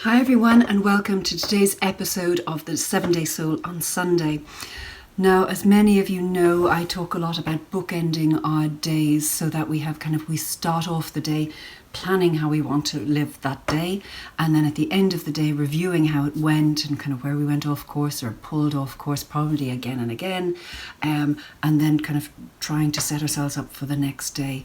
Hi everyone, and welcome to today's episode of the 7-Day Soul on Sunday. Now, as many of you know, I talk a lot about bookending our days so that we start off the day planning how we want to live that day, and then at the end of the day reviewing how it went and kind of where we went off course or pulled off course, probably again and again, and then kind of trying to set ourselves up for the next day.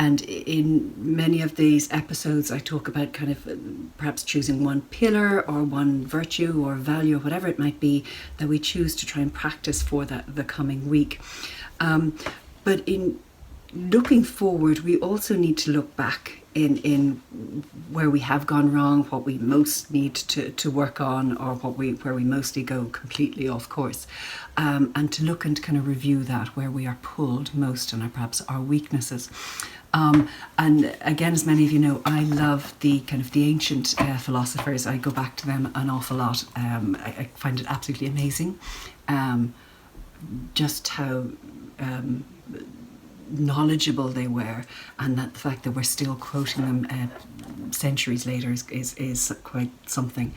And in many of these episodes, I talk about kind of perhaps choosing one pillar or one virtue or value or whatever it might be that we choose to try and practice for the coming week. But in looking forward, we also need to look back in where we have gone wrong, what we most need to work on, or where we mostly go completely off course, and to look and kind of review that, where we are pulled most and perhaps our weaknesses. And again, as many of you know, I love the ancient philosophers. I go back to them an awful lot. I find it absolutely amazing just how knowledgeable they were, and that the fact that we're still quoting them centuries later is quite something.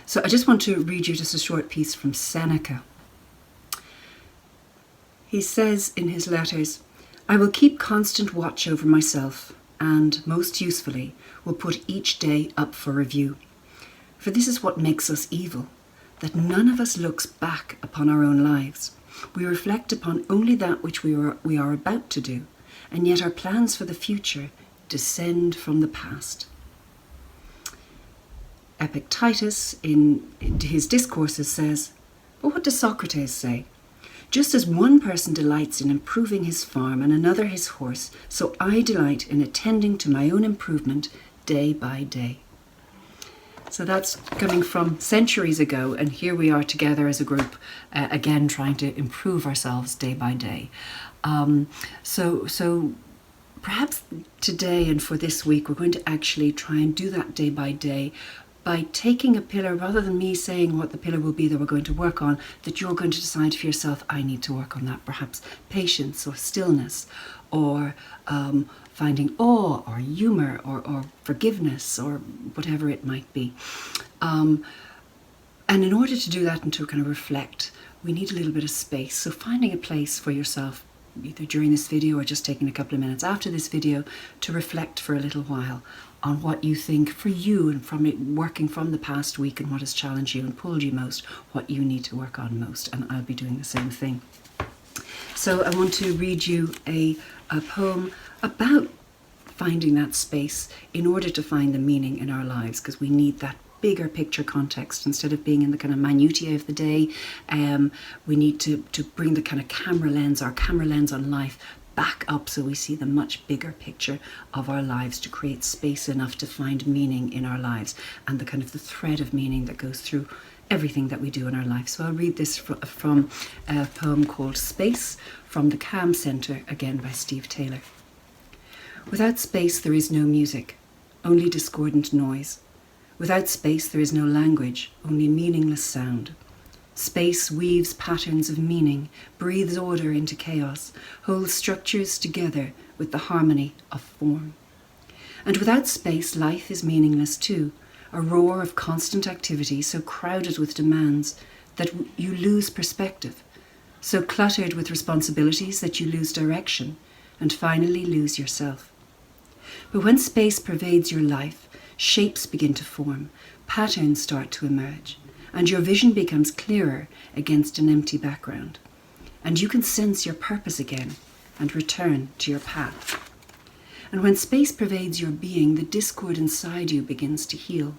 So I just want to read you just a short piece from Seneca. He says in his letters, "I will keep constant watch over myself, and, most usefully, will put each day up for review. For this is what makes us evil, that none of us looks back upon our own lives. We reflect upon only that which we are about to do, and yet our plans for the future descend from the past." Epictetus, in his discourses, says, "But what does Socrates say? Just as one person delights in improving his farm and another his horse, so I delight in attending to my own improvement day by day." So that's coming from centuries ago, and here we are together as a group, again trying to improve ourselves day by day. So perhaps today and for this week, we're going to actually try and do that day by day, by taking a pillar, rather than me saying what the pillar will be that we're going to work on, that you're going to decide for yourself, I need to work on that, perhaps patience or stillness, or finding awe or humour or forgiveness or whatever it might be. And in order to do that and to kind of reflect, we need a little bit of space. So finding a place for yourself, either during this video or just taking a couple of minutes after this video, to reflect for a little while on what you think for you, and from it working from the past week, and what has challenged you and pulled you most, what you need to work on most. And I'll be doing the same thing. So I want to read you a poem about finding that space in order to find the meaning in our lives, because we need that bigger picture context. Instead of being in the kind of minutiae of the day, we need to bring the kind of our camera lens on life back up, so we see the much bigger picture of our lives, to create space enough to find meaning in our lives, and the kind of the thread of meaning that goes through everything that we do in our life. So I'll read this from a poem called Space, from the Calm Center, again by Steve Taylor. Without space there is no music, only discordant noise. Without space there is no language, only meaningless sound. Space weaves patterns of meaning, breathes order into chaos, holds structures together with the harmony of form. And without space, life is meaningless too, a roar of constant activity so crowded with demands that you lose perspective, so cluttered with responsibilities that you lose direction, and finally lose yourself. But when space pervades your life, shapes begin to form, patterns start to emerge, and your vision becomes clearer against an empty background. And you can sense your purpose again and return to your path. And when space pervades your being, the discord inside you begins to heal,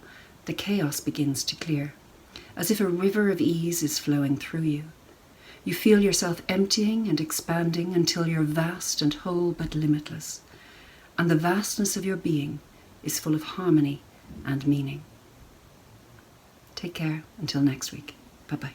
the chaos begins to clear, as if a river of ease is flowing through you. You feel yourself emptying and expanding until you're vast and whole but limitless. And the vastness of your being is full of harmony and meaning. Take care until next week. Bye-bye.